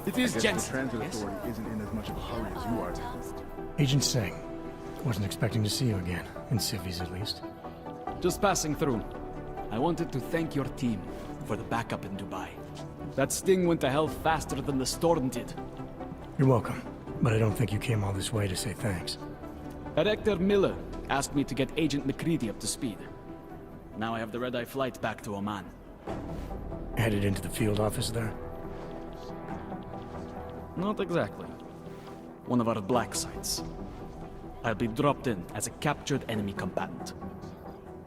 It is The Jensen. Transit Yes? Authority isn't in as much of a hurry as you are. Agent Singh. Wasn't expecting to see you again, in civvies at least. Just passing through. I wanted to thank your team for the backup in Dubai. That sting went to hell faster than the storm did. You're welcome, but I don't think you came all this way to say thanks. Director Miller asked me to get Agent McCready up to speed. Now I have the red-eye flight back to Oman. Headed into the field office there? Not exactly. One of our black sites. I'll be dropped in as a captured enemy combatant.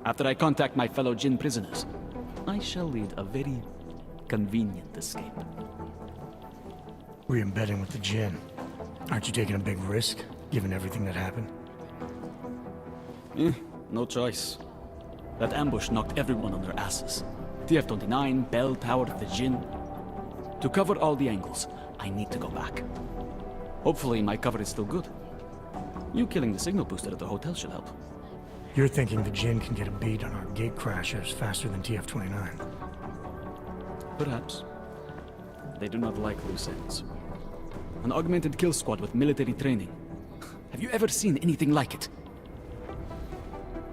After I contact my fellow Jinn prisoners, I shall lead a very convenient escape. Re-embedding with the Jinn. Aren't you taking a big risk, given everything that happened? No choice. That ambush knocked everyone on their asses. TF-29, Bell Tower, the Jinn. To cover all the angles, I need to go back. Hopefully my cover is still good. You killing the signal booster at the hotel should help. You're thinking the Jinn can get a beat on our gate crashers faster than TF-29. Perhaps. They do not like loose ends. An augmented kill squad with military training. Have you ever seen anything like it?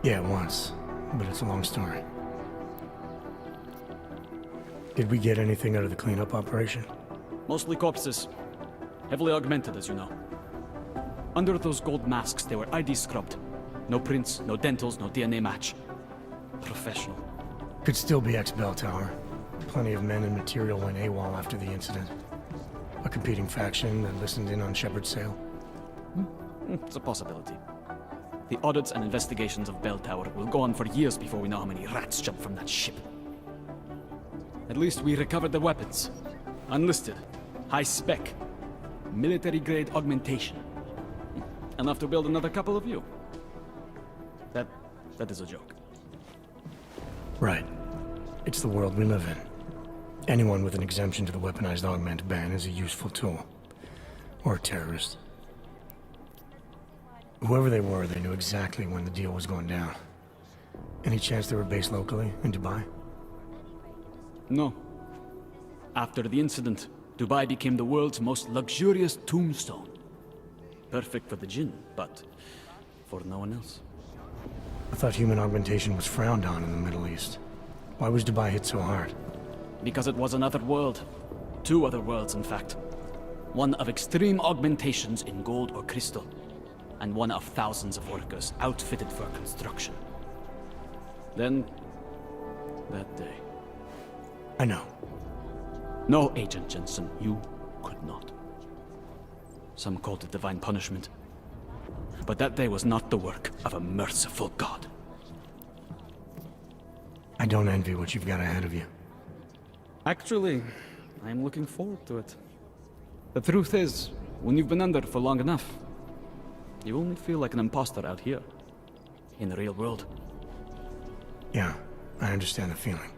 Yeah, once. But it's a long story. Did we get anything out of the cleanup operation? Mostly corpses. Heavily augmented, as you know. Under those gold masks, they were ID scrubbed. No prints, no dentals, no DNA match. Professional. Could still be ex-Bell Tower. Plenty of men and material went AWOL after the incident. A competing faction that listened in on Shepard's sale. It's a possibility. The audits and investigations of Bell Tower will go on for years before we know how many rats jumped from that ship. At least we recovered the weapons. Unlisted. High spec. Military-grade augmentation. Enough to build another couple of you. That is a joke. Right. It's the world we live in. Anyone with an exemption to the weaponized augment ban is a useful tool. Or a terrorist. Whoever they were, they knew exactly when the deal was going down. Any chance they were based locally, in Dubai? No. After the incident, Dubai became the world's most luxurious tombstone. Perfect for the Jinn, but for no one else. I thought human augmentation was frowned on in the Middle East. Why was Dubai hit so hard? Because it was another world. Two other worlds, in fact. One of extreme augmentations in gold or crystal, and one of thousands of workers outfitted for construction. Then, that day. I know. No, Agent Jensen, you could not. Some called it divine punishment. But that day was not the work of a merciful God. I don't envy what you've got ahead of you. Actually, I'm looking forward to it. The truth is, when you've been under for long enough, you only feel like an imposter out here, in the real world. Yeah, I understand the feeling.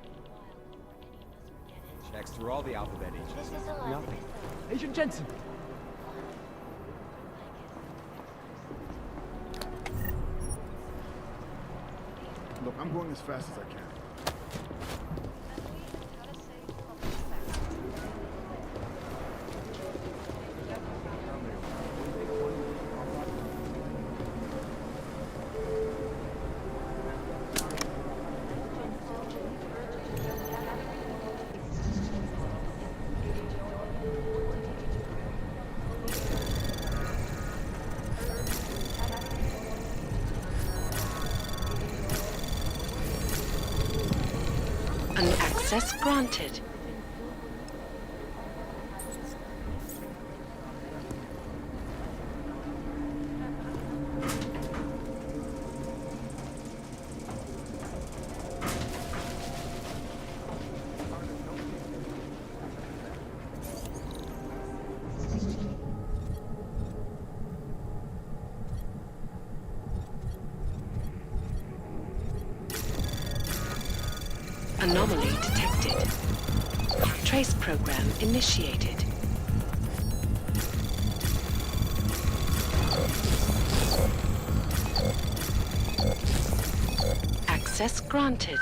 Checks through all the alphabet agents. Nothing. Agent Jensen! Look, I'm going as fast as I can. Access granted. Anomaly detected. Trace program initiated. Access granted.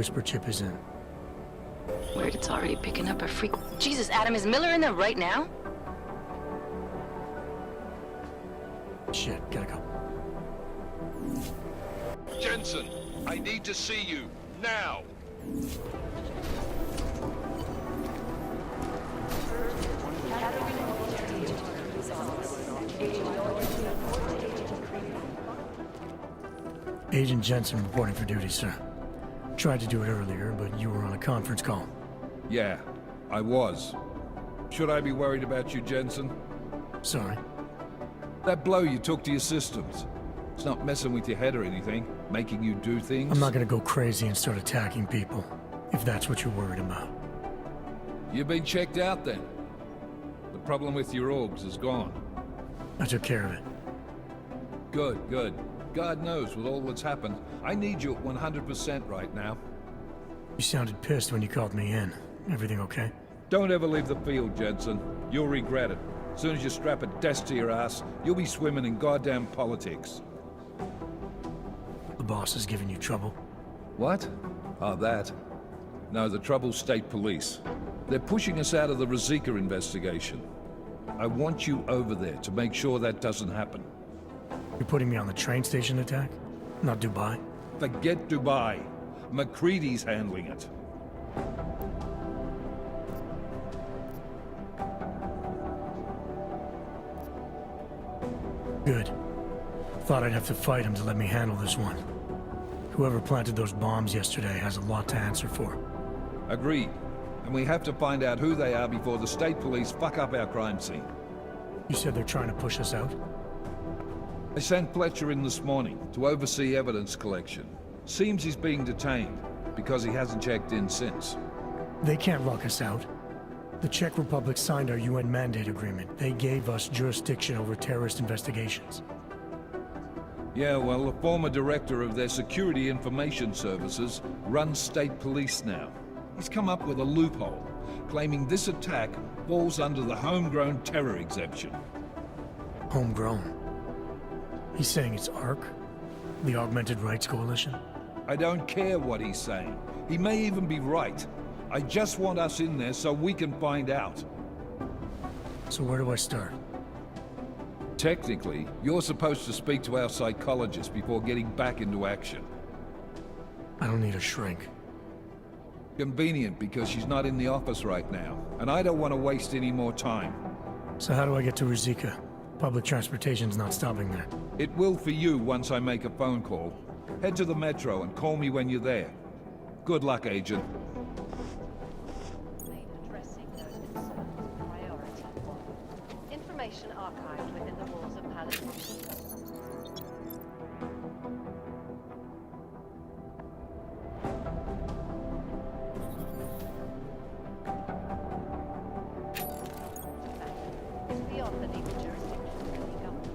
whisper chip is in. Weird, it's already picking up a freak. Jesus, Adam, is Miller in there right now? Shit, gotta go. Jensen, I need to see you, now! Agent Jensen reporting for duty, sir. Tried to do it earlier, but you were on a conference call. Yeah, I was. Should I be worried about you, Jensen? Sorry. That blow you took to your systems. It's not messing with your head or anything, making you do things. I'm not gonna go crazy and start attacking people, if that's what you're worried about. You've been checked out then. The problem with your orgs is gone. I took care of it. Good, good. God knows with all that's happened, I need you at 100% right now. You sounded pissed when you called me in. Everything okay? Don't ever leave the field, Jensen. You'll regret it. As soon as you strap a desk to your ass, you'll be swimming in goddamn politics. The boss is giving you trouble. What? Oh, that. No, the trouble's state police. They're pushing us out of the Rosika investigation. I want you over there to make sure that doesn't happen. You're putting me on the train station attack? Not Dubai? Forget Dubai. McCready's handling it. Good. Thought I'd have to fight him to let me handle this one. Whoever planted those bombs yesterday has a lot to answer for. Agreed. And we have to find out who they are before the state police fuck up our crime scene. You said they're trying to push us out? I sent Fletcher in this morning to oversee evidence collection. Seems he's being detained, because he hasn't checked in since. They can't lock us out. The Czech Republic signed our UN mandate agreement. They gave us jurisdiction over terrorist investigations. Yeah, well, the former director of their security information services runs state police now. He's come up with a loophole, claiming this attack falls under the homegrown terror exemption. Homegrown. He's saying it's ARC? The Augmented Rights Coalition? I don't care what he's saying. He may even be right. I just want us in there so we can find out. So where do I start? Technically, you're supposed to speak to our psychologist before getting back into action. I don't need a shrink. Convenient because she's not in the office right now, and I don't want to waste any more time. So how do I get to Rosika? Public transportation's not stopping there. It will for you once I make a phone call. Head to the metro and call me when you're there. Good luck, Agent. Addressing those concerns is priority 1. Information archived within the walls of Palace. It's beyond the legal jurisdiction of any government.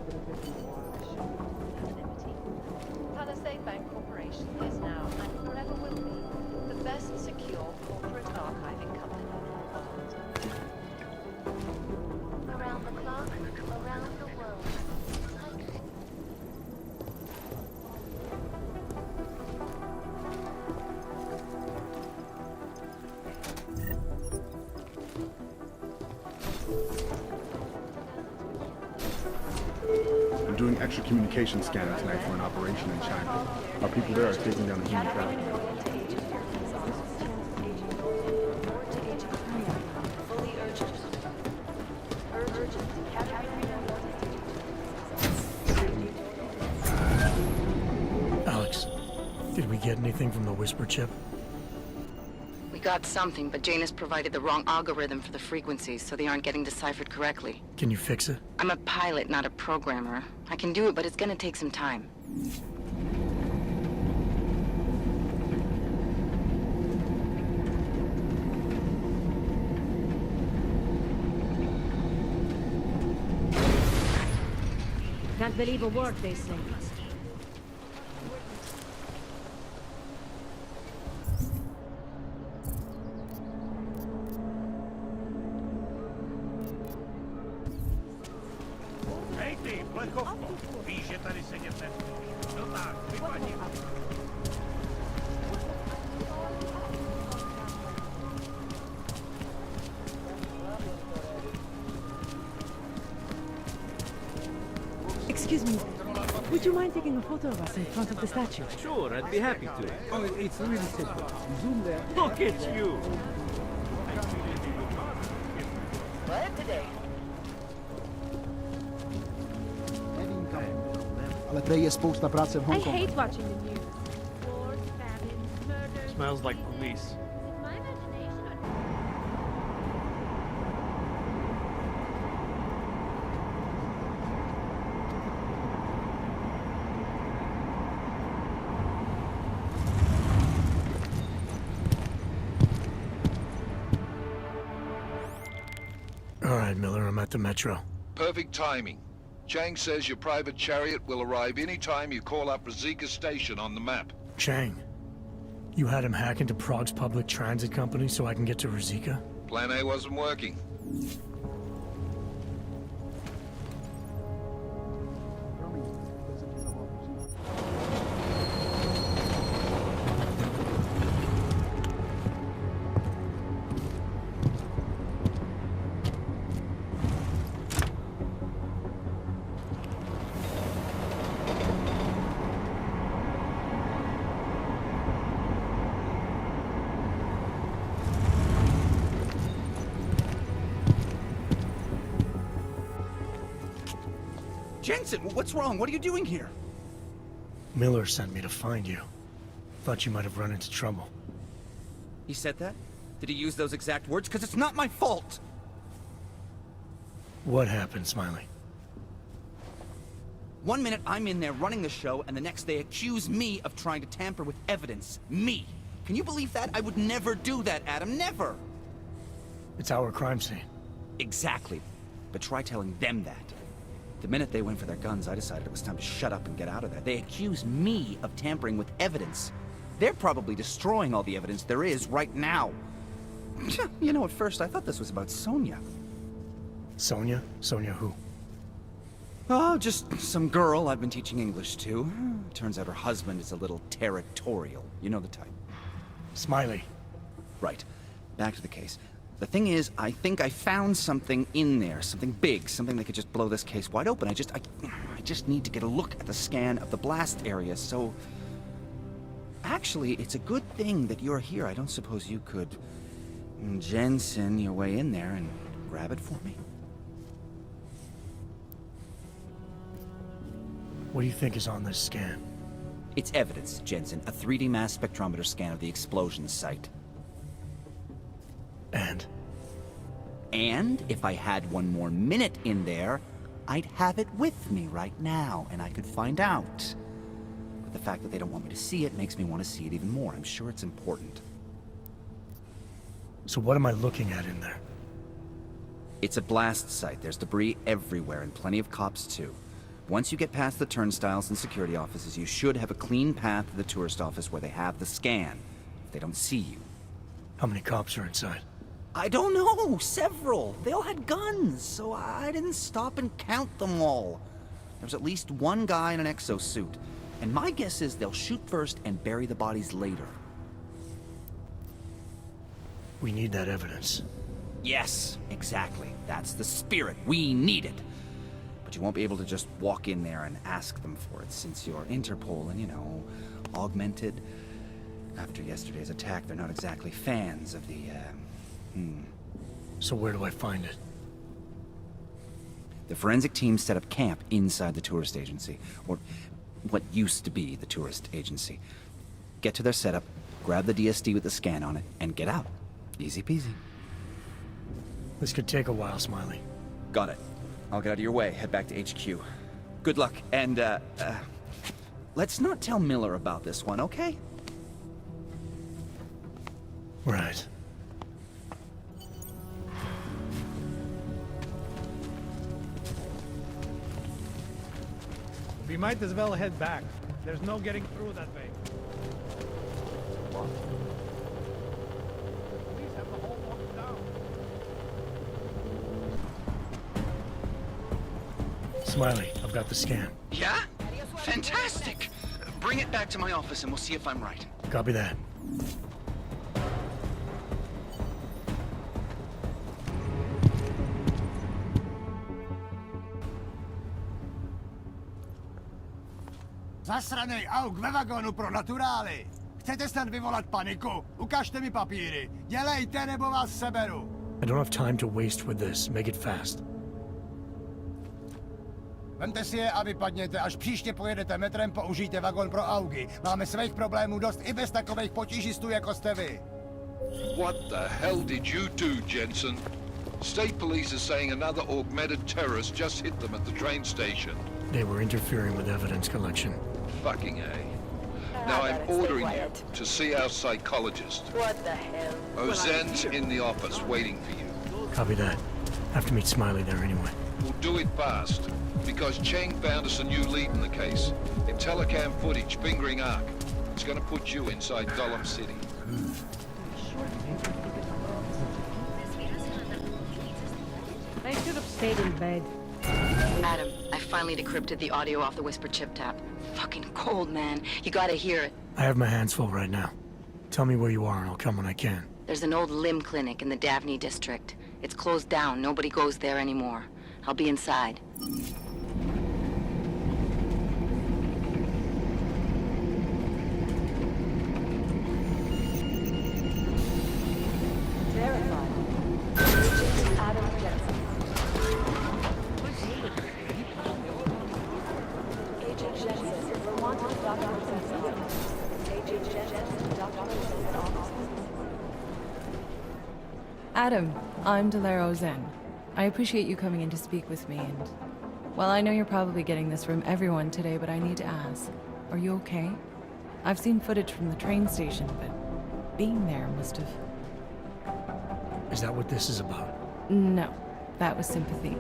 Anonymity. Palisade Bank Corporation is now and forever will be the best secure corporate archiving company in the world. Around the clock, around the world. I'm doing extra communication scanning tonight for an operation in China. Our people there are taking down the human trafficking. Alex, did we get anything from the whisper chip? We got something, but Janus provided the wrong algorithm for the frequencies, so they aren't getting deciphered correctly. Can you fix it? I'm a pilot, not a programmer. I can do it, but it's gonna take some time. Can't believe a word they say. Excuse me. Would you mind taking a photo of us in front of the statue? Sure, I'd be happy to. Oh, it's really simple. Zoom there. Look at you! Ale prej je spousta práce v I Hongkongu. hate watching the news. Wars, famines, murders. Smells like police. My imagination. All right, Miller, I'm at the metro. Perfect timing. Chang says your private chariot will arrive any time you call up Rizika Station on the map. Chang, you had him hack into Prague's public transit company so I can get to Rizika? Plan A wasn't working. Jensen, what's wrong? What are you doing here? Miller sent me to find you. Thought you might have run into trouble. He said that? Did he use those exact words? Because it's not my fault! What happened, Smiley? One minute I'm in there running the show, and the next they accuse me of trying to tamper with evidence. Me! Can you believe that? I would never do that, Adam. Never! It's our crime scene. Exactly. But try telling them that. The minute they went for their guns, I decided it was time to shut up and get out of there. They accuse me of tampering with evidence. They're probably destroying all the evidence there is right now. You know, at first I thought this was about Sonia. Sonia? Sonia who? Oh, just some girl I've been teaching English to. Turns out her husband is a little territorial. You know the type. Smiley. Right. Back to the case. The thing is, I think I found something in there. Something big. Something that could just blow this case wide open. I just need to get a look at the scan of the blast area, so... Actually, it's a good thing that you're here. I don't suppose you could... Jensen your way in there and grab it for me? What do you think is on this scan? It's evidence, Jensen. A 3D mass spectrometer scan of the explosion site. And? And if I had one more minute in there, I'd have it with me right now, and I could find out. But the fact that they don't want me to see it makes me want to see it even more. I'm sure it's important. So what am I looking at in there? It's a blast site. There's debris everywhere, and plenty of cops too. Once you get past the turnstiles and security offices, you should have a clean path to the tourist office where they have the scan, if they don't see you. How many cops are inside? I don't know! Several! They all had guns, so I didn't stop and count them all. There's at least one guy in an exosuit, and my guess is they'll shoot first and bury the bodies later. We need that evidence. Yes, exactly. That's the spirit. We need it. But you won't be able to just walk in there and ask them for it, since you're Interpol and, you know, augmented. After yesterday's attack, they're not exactly fans of the, So where do I find it? The forensic team set up camp inside the tourist agency, or what used to be the tourist agency. Get to their setup, grab the DSD with the scan on it, and get out. Easy peasy. This could take a while, Smiley. Got it. I'll get out of your way, head back to HQ. Good luck, and, let's not tell Miller about this one, okay? Right. We might as well head back. There's no getting through that way. Police have the whole locked down. Smiley, I've got the scan. Yeah? Fantastic! Bring it back to my office and we'll see if I'm right. Copy that. Zasranej auk ve vagonu pro naturály! Chcete snad vyvolat paniku? Ukažte mi papíry. Dělejte, nebo vás seberu. I don't have time to waste with this. Make it fast. Vemte si je a vypadněte. Až příště pojedete metrem, použijte vagon pro augy. Máme svých problémů dost i bez takových potížistů, jako jste vy. What the hell did you do, Jensen? State police are saying another augmented terrorist just hit them at the train station. They were interfering with evidence collection. Fucking A. Now I'm ordering you to see our psychologist. What the hell? Ozen's in the office waiting for you. Copy that. Have to meet Smiley there anyway. We'll do it fast, because Cheng found us a new lead in the case. In telecam footage fingering Ark. It's gonna put you inside Gollum City. I should have stayed in bed. Adam, I finally decrypted the audio off the Whisper chip tap. Fucking cold, man. You gotta hear it. I have my hands full right now. Tell me where you are and I'll come when I can. There's an old limb clinic in the Davney district. It's closed down. Nobody goes there anymore. I'll be inside. Verified. Adam Jensen. Agent Jensen, we're wanting documents and Agent Jensen, documents and offices. Adam, I'm Delaro Zen. I appreciate you coming in to speak with me, and... Well, I know you're probably getting this from everyone today, but I need to ask. Are you okay? I've seen footage from the train station, but being there must have... Is that what this is about? No, that was sympathy.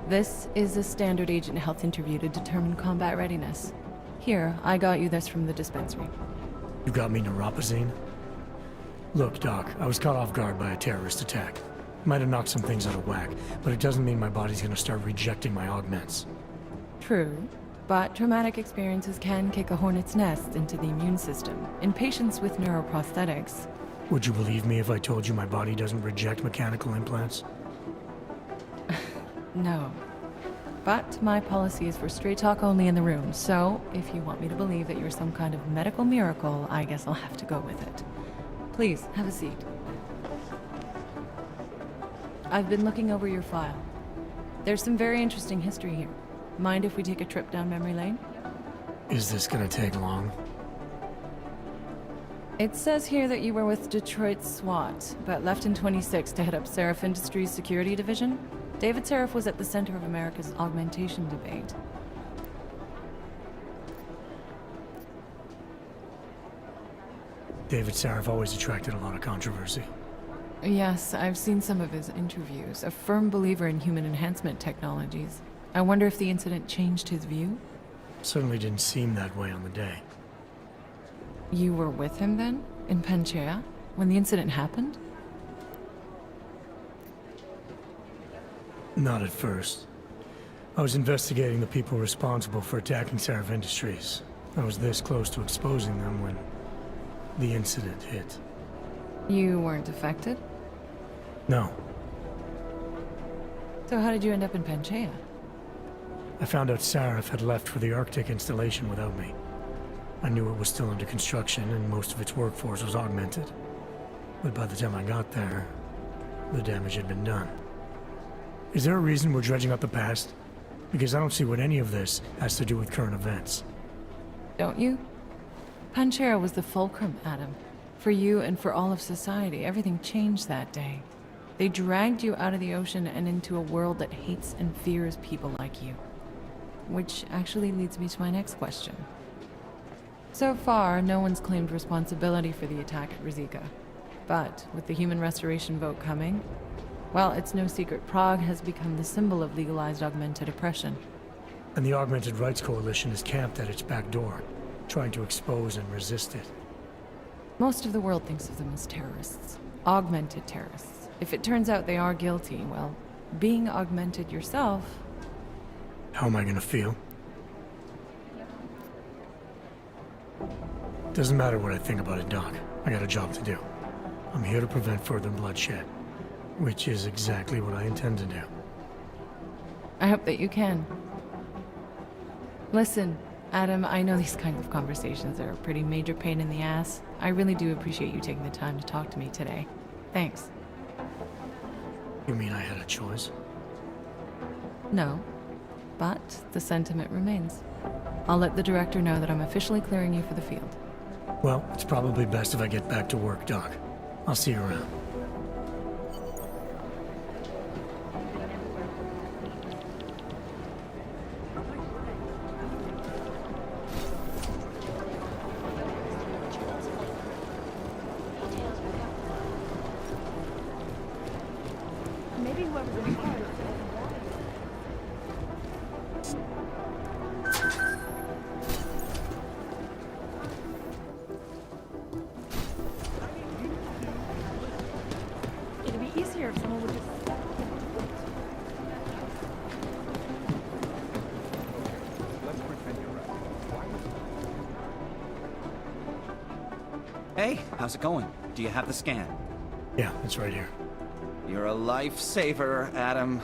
This is a standard agent health interview to determine combat readiness. Here, I got you this from the dispensary. You got me neuropazine? Look, Doc, I was caught off guard by a terrorist attack. Might have knocked some things out of whack, but it doesn't mean my body's gonna start rejecting my augments. True, but traumatic experiences can kick a hornet's nest into the immune system. In patients with neuroprosthetics... Would you believe me if I told you my body doesn't reject mechanical implants? No. But my policy is for straight talk only in the room, so if you want me to believe that you're some kind of medical miracle, I guess I'll have to go with it. Please, have a seat. I've been looking over your file. There's some very interesting history here. Mind if we take a trip down memory lane? Is this gonna take long? It says here that you were with Detroit SWAT, but left in 26 to head up Seraph Industries' security division. David Seraph was at the center of America's augmentation debate. David Seraph always attracted a lot of controversy. Yes, I've seen some of his interviews. A firm believer in human enhancement technologies. I wonder if the incident changed his view? Certainly didn't seem that way on the day. You were with him then? In Panchea? When the incident happened? Not at first. I was investigating the people responsible for attacking Seraph Industries. I was this close to exposing them when the incident hit. You weren't affected? No. So how did you end up in Panchea? I found out Seraph had left for the Arctic installation without me. I knew it was still under construction and most of its workforce was augmented. But by the time I got there, the damage had been done. Is there a reason we're dredging up the past? Because I don't see what any of this has to do with current events. Don't you? Panchea was the fulcrum, Adam. For you and for all of society, everything changed that day. They dragged you out of the ocean and into a world that hates and fears people like you. Which actually leads me to my next question. So far, no one's claimed responsibility for the attack at Rizika. But with the human restoration vote coming, well, it's no secret Prague has become the symbol of legalized augmented oppression. And the Augmented Rights Coalition is camped at its back door, trying to expose and resist it. Most of the world thinks of them as terrorists. Augmented terrorists. If it turns out they are guilty, well, being augmented yourself... How am I gonna feel? Doesn't matter what I think about it, Doc. I got a job to do. I'm here to prevent further bloodshed, which is exactly what I intend to do. I hope that you can. Listen, Adam, I know these kinds of conversations are a pretty major pain in the ass. I really do appreciate you taking the time to talk to me today. Thanks. You mean I had a choice? No, but the sentiment remains. I'll let the director know that I'm officially clearing you for the field. Well, it's probably best if I get back to work, Doc. I'll see you around. Maybe whoever's in the car. It'd be easier if someone would just... Let's pretend you're right. Hey, how's it going? Do you have the scan? Yeah, it's right here. You're a lifesaver, Adam.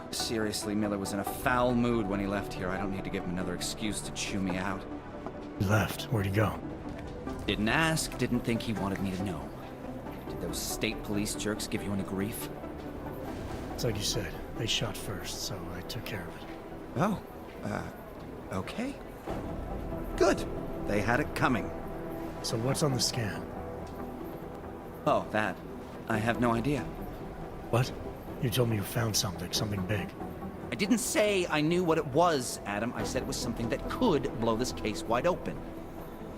Seriously, Miller was in a foul mood when he left here. I don't need to give him another excuse to chew me out. He left. Where'd he go? Didn't ask, didn't think he wanted me to know. Did those state police jerks give you any grief? It's like you said. They shot first, so I took care of it. Oh, okay. Good. They had it coming. So what's on the scan? Oh, that. I have no idea. What? You told me you found something big. I didn't say I knew what it was, Adam. I said it was something that could blow this case wide open.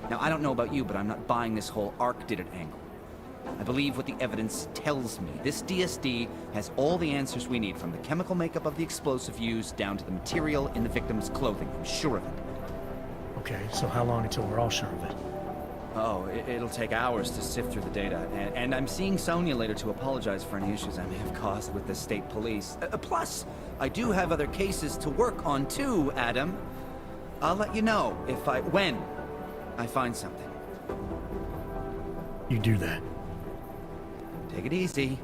Now, I don't know about you, but I'm not buying this whole Ark did it angle. I believe what the evidence tells me. This DSD has all the answers we need, from the chemical makeup of the explosive used down to the material in the victim's clothing. I'm sure of it. Okay, so how long until we're all sure of it? Oh, it'll take hours to sift through the data, and I'm seeing Sonia later to apologize for any issues I may have caused with the state police. Plus, I do have other cases to work on too, Adam. I'll let you know when I find something. You do that. Take it easy.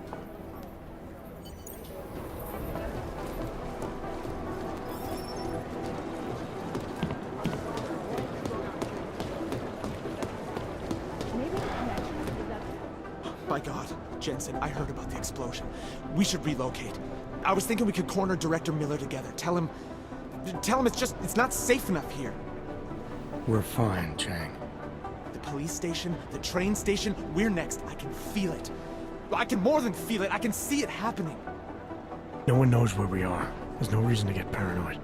My God, Jensen, I heard about the explosion. We should relocate. I was thinking we could corner Director Miller together. Tell him it's not safe enough here. We're fine, Chang. The police station, the train station, we're next. I can feel it. I can more than feel it. I can see it happening. No one knows where we are. There's no reason to get paranoid.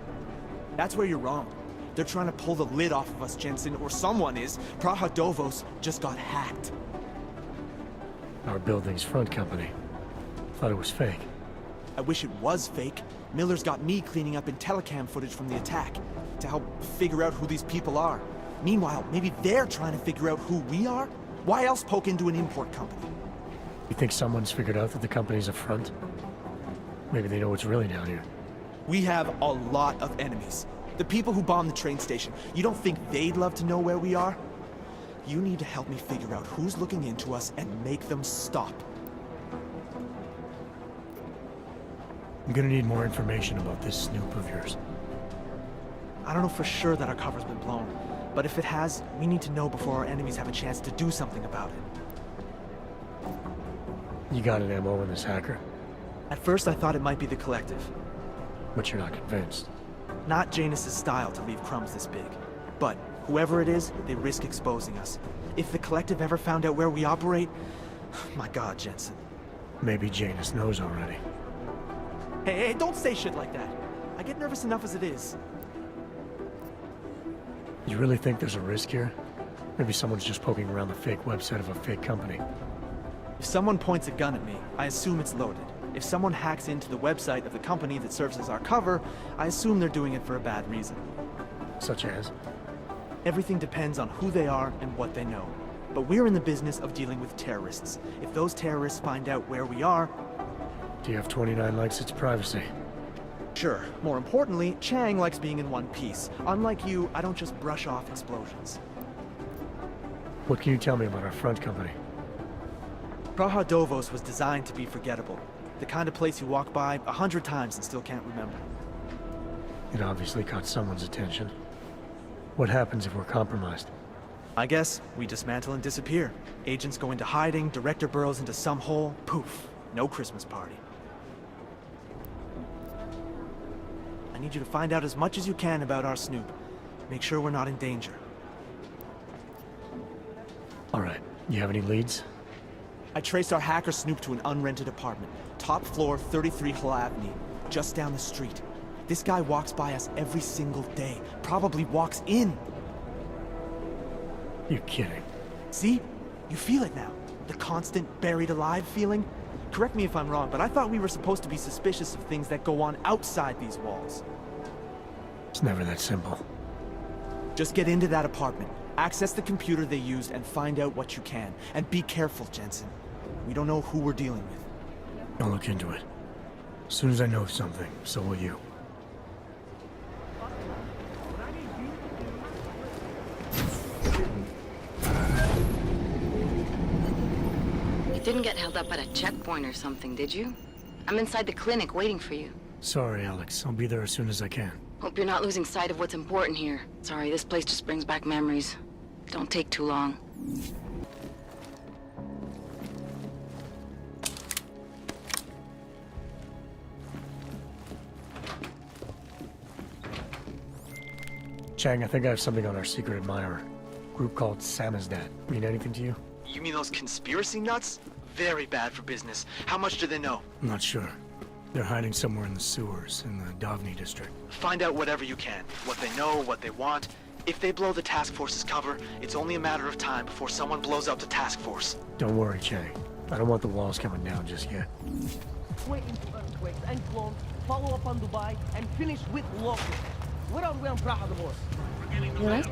That's where you're wrong. They're trying to pull the lid off of us, Jensen, or someone is. Praha Dovos just got hacked. Our building's front company. Thought it was fake. I wish it was fake. Miller's got me cleaning up telecam footage from the attack to help figure out who these people are. Meanwhile, maybe they're trying to figure out who we are? Why else poke into an import company? You think someone's figured out that the company's a front? Maybe they know what's really down here. We have a lot of enemies. The people who bombed the train station. You don't think they'd love to know where we are? You need to help me figure out who's looking into us and make them stop. I'm gonna need more information about this snoop of yours. I don't know for sure that our cover's been blown, but if it has, we need to know before our enemies have a chance to do something about it. You got an MO in this hacker? At first I thought it might be the Collective. But you're not convinced. Not Janus's style to leave crumbs this big. But whoever it is, they risk exposing us. If the Collective ever found out where we operate... My God, Jensen. Maybe Janus knows already. Hey, don't say shit like that. I get nervous enough as it is. You really think there's a risk here? Maybe someone's just poking around the fake website of a fake company. If someone points a gun at me, I assume it's loaded. If someone hacks into the website of the company that serves as our cover, I assume they're doing it for a bad reason. Such as? Everything depends on who they are and what they know. But we're in the business of dealing with terrorists. If those terrorists find out where we are... Do you have 29 likes its privacy? Sure. More importantly, Chang likes being in one piece. Unlike you, I don't just brush off explosions. What can you tell me about our front company? Praha Dovos was designed to be forgettable. The kind of place you walk by 100 times and still can't remember. It obviously caught someone's attention. What happens if we're compromised? I guess we dismantle and disappear. Agents go into hiding, director burrows into some hole, poof, no Christmas party. I need you to find out as much as you can about our Snoop. Make sure we're not in danger. All right. You have any leads? I traced our hacker Snoop to an unrented apartment. Top floor, 33 Hill Avenue, just down the street. This guy walks by us every single day. Probably walks in. You're kidding. See? You feel it now. The constant buried alive feeling. Correct me if I'm wrong, but I thought we were supposed to be suspicious of things that go on outside these walls. It's never that simple. Just get into that apartment, access the computer they used, and find out what you can. And be careful, Jensen. We don't know who we're dealing with. I'll look into it. As soon as I know something, so will you. You didn't get held up at a checkpoint or something, did you? I'm inside the clinic waiting for you. Sorry, Alex. I'll be there as soon as I can. Hope you're not losing sight of what's important here. Sorry, this place just brings back memories. Don't take too long. Chang, I think I have something on our secret admirer. Group called Samizdat. Mean anything to you? You mean those conspiracy nuts? Very bad for business. How much do they know? I'm not sure. They're hiding somewhere in the sewers in the Davni district. Find out whatever you can. What they know, what they want. If they blow the task force's cover, it's only a matter of time before someone blows up the task force. Don't worry, Chang. I don't want the walls coming down just yet. Wait into earthquakes and clones, follow up on Dubai, and finish with locals. Where are we on Praha, the boss? Yes?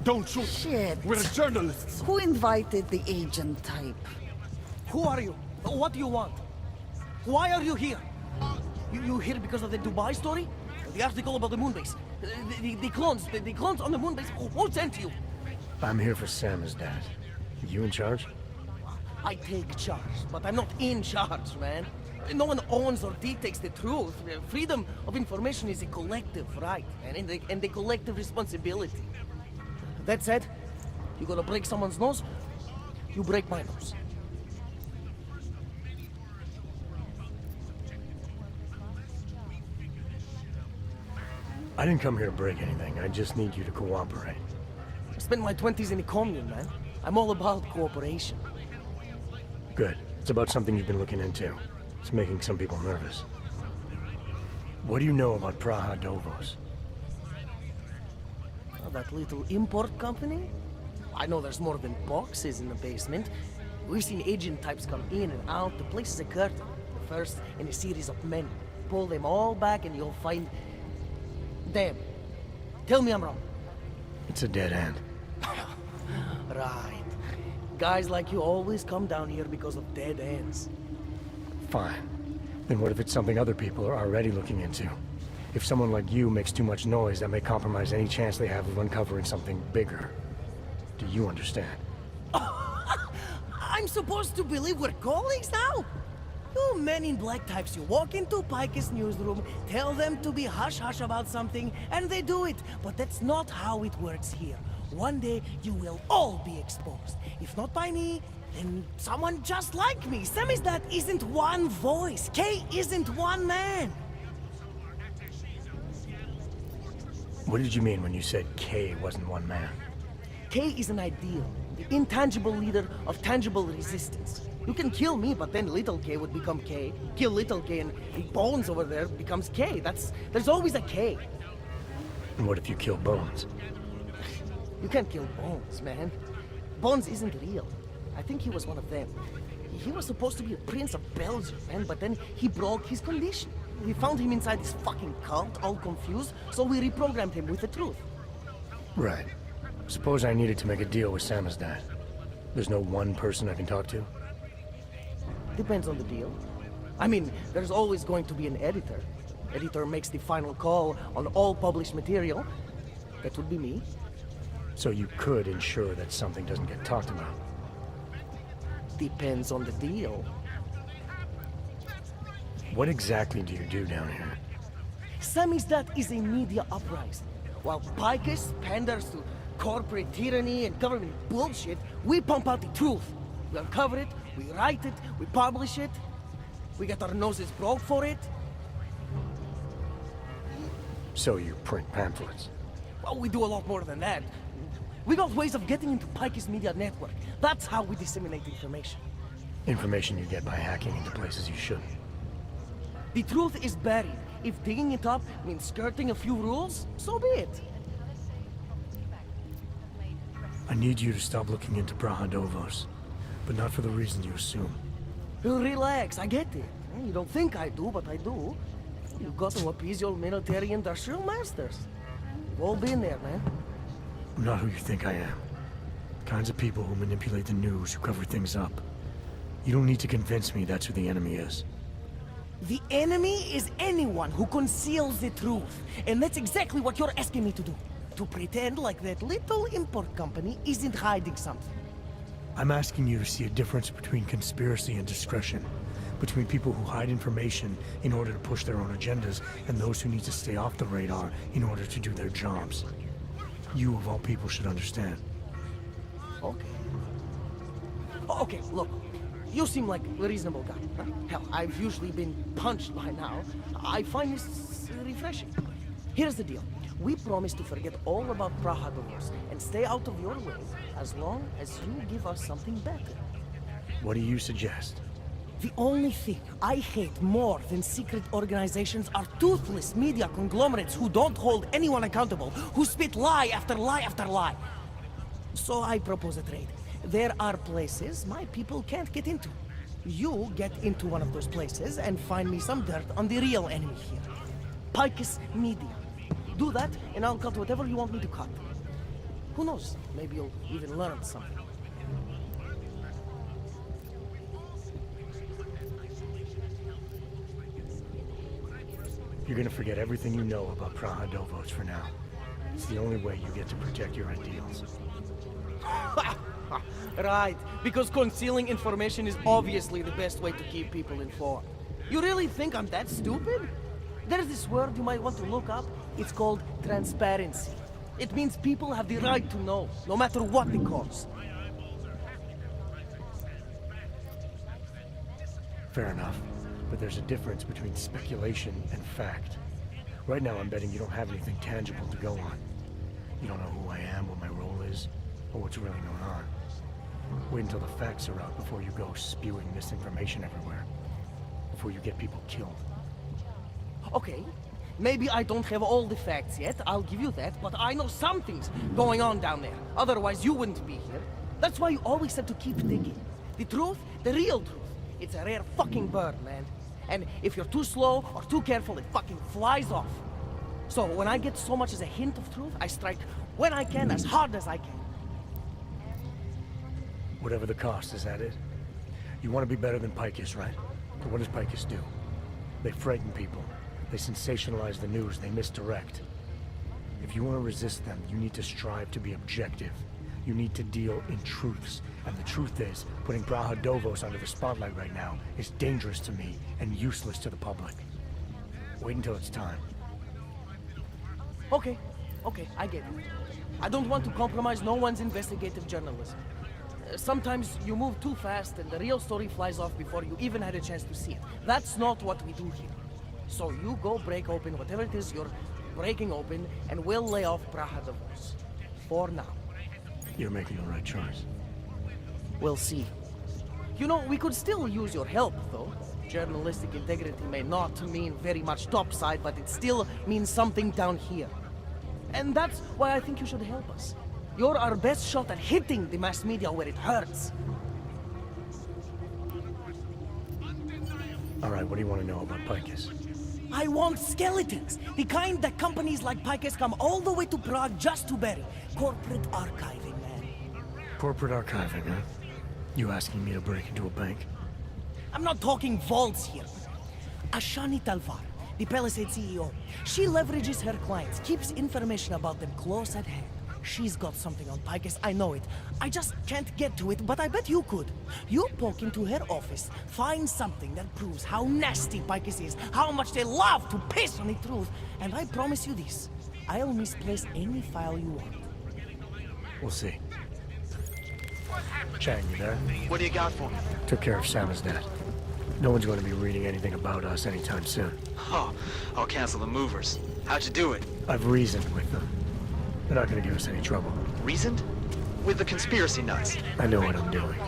Don't shoot! Shit. We're journalists! Who invited the agent type? Who are you? What do you want? Why are you here? You here because of the Dubai story? The article about the moon base? The clones on the moon base? Who sent you? I'm here for Samizdat. You in charge? I take charge, but I'm not in charge, man. No one owns or dictates the truth. Freedom of information is a collective right, and a collective responsibility. That said, you gonna break someone's nose? You break my nose. I didn't come here to break anything. I just need you to cooperate. I spent my 20s in a commune, man. I'm all about cooperation. Good. It's about something you've been looking into. It's making some people nervous. What do you know about Praha Dovos? Oh, that little import company? I know there's more than boxes in the basement. We've seen agent types come in and out. The place is a curtain. The first in a series of men. Pull them all back and you'll find... Damn. Tell me I'm wrong. It's a dead end. Right. Guys like you always come down here because of dead ends. Fine. Then what if it's something other people are already looking into? If someone like you makes too much noise, that may compromise any chance they have of uncovering something bigger. Do you understand? I'm supposed to believe we're colleagues now? You men in black types, you walk into Pike's newsroom, tell them to be hush-hush about something, and they do it. But that's not how it works here. One day, you will all be exposed. If not by me, then someone just like me. Samizdat isn't one voice. K isn't one man. What did you mean when you said K wasn't one man? K is an ideal, the intangible leader of tangible resistance. You can kill me, but then little K would become K. Kill little K and Bones over there becomes K. There's always a K. And what if you kill Bones? You can't kill Bones, man. Bones isn't real. I think he was one of them. He was supposed to be a prince of Belgium, man, but then he broke his condition. We found him inside this fucking cult, all confused, so we reprogrammed him with the truth. Right. Suppose I needed to make a deal with Samizdat. There's no one person I can talk to? Depends on the deal. I mean, there's always going to be an editor. Editor makes the final call on all published material. That would be me. So you could ensure that something doesn't get talked about? Depends on the deal. What exactly do you do down here? Samizdat is a media uprising. While Picus panders to corporate tyranny and government bullshit, we pump out the truth. We uncover it, we write it, we publish it. We get our noses broke for it. So you print pamphlets? Well, we do a lot more than that. We got ways of getting into Picus Media Network. That's how we disseminate information. Information you get by hacking into places you shouldn't. The truth is buried. If digging it up means skirting a few rules, so be it. I need you to stop looking into Brahadovos, but not for the reason you assume. Relax, I get it. You don't think I do, but I do. You've got to appease your military-industrial masters. We've all been there, man. I'm not who you think I am. The kinds of people who manipulate the news, who cover things up. You don't need to convince me that's who the enemy is. The enemy is anyone who conceals the truth. And that's exactly what you're asking me to do. To pretend like that little import company isn't hiding something. I'm asking you to see a difference between conspiracy and discretion. Between people who hide information in order to push their own agendas and those who need to stay off the radar in order to do their jobs. You, of all people, should understand. Okay. Okay, look. You seem like a reasonable guy, huh? Hell, I've usually been punched by now. I find this refreshing. Here's the deal. We promise to forget all about Brahadovos and stay out of your way as long as you give us something better. What do you suggest? The only thing I hate more than secret organizations are toothless media conglomerates who don't hold anyone accountable, who spit lie after lie after lie. So I propose a trade. There are places my people can't get into. You get into one of those places and find me some dirt on the real enemy here. Picus Media. Do that, and I'll cut whatever you want me to cut. Who knows? Maybe you'll even learn something. You're gonna forget everything you know about Brahadovos for now. It's the only way you get to protect your ideals. Right, because concealing information is obviously the best way to keep people informed. You really think I'm that stupid? There's this word you might want to look up. It's called transparency. It means people have the right to know, no matter what the cost. Fair enough, but there's a difference between speculation and fact. Right now I'm betting you don't have anything tangible to go on. You don't know who I am, what my role is, or what's really going on. Wait until the facts are out before you go spewing misinformation everywhere. Before you get people killed. Okay, maybe I don't have all the facts yet, I'll give you that, but I know something's going on down there. Otherwise you wouldn't be here. That's why you always have to keep digging. The truth, the real truth, it's a rare fucking bird, man. And if you're too slow or too careful, it fucking flies off. So when I get so much as a hint of truth, I strike when I can, as hard as I can. Whatever the cost, is that it? You want to be better than Picus, right? But what does Picus do? They frighten people. They sensationalize the news. They misdirect. If you want to resist them, you need to strive to be objective. You need to deal in truths. And the truth is, putting Brahadovos under the spotlight right now is dangerous to me and useless to the public. Wait until it's time. Okay, I get it. I don't want to compromise no one's investigative journalism. Sometimes you move too fast and the real story flies off before you even had a chance to see it. That's not what we do here. So you go break open whatever it is you're breaking open and we'll lay off Brahadovos. For now. You're making the right choice. We'll see. You know, we could still use your help, though. Journalistic integrity may not mean very much topside, but it still means something down here. And that's why I think you should help us. You're our best shot at hitting the mass media where it hurts. All right, what do you want to know about Picus? I want skeletons. The kind that companies like Picus come all the way to Prague just to bury. Corporate archiving, man. Corporate archiving, huh? You asking me to break into a bank? I'm not talking vaults here. Ashani Talvar, the Palisade CEO, she leverages her clients, keeps information about them close at hand. She's got something on Picus, I know it. I just can't get to it, but I bet you could. You poke into her office, find something that proves how nasty Picus is, how much they love to piss on the truth, and I promise you this. I'll misplace any file you want. We'll see. Chang, you there? What do you got for me? Took care of Sama's debt. No one's going to be reading anything about us anytime soon. Oh, I'll cancel the movers. How'd you do it? I've reasoned with them. They're not going to give us any trouble. Reasoned? With the conspiracy nuts. I know what I'm doing.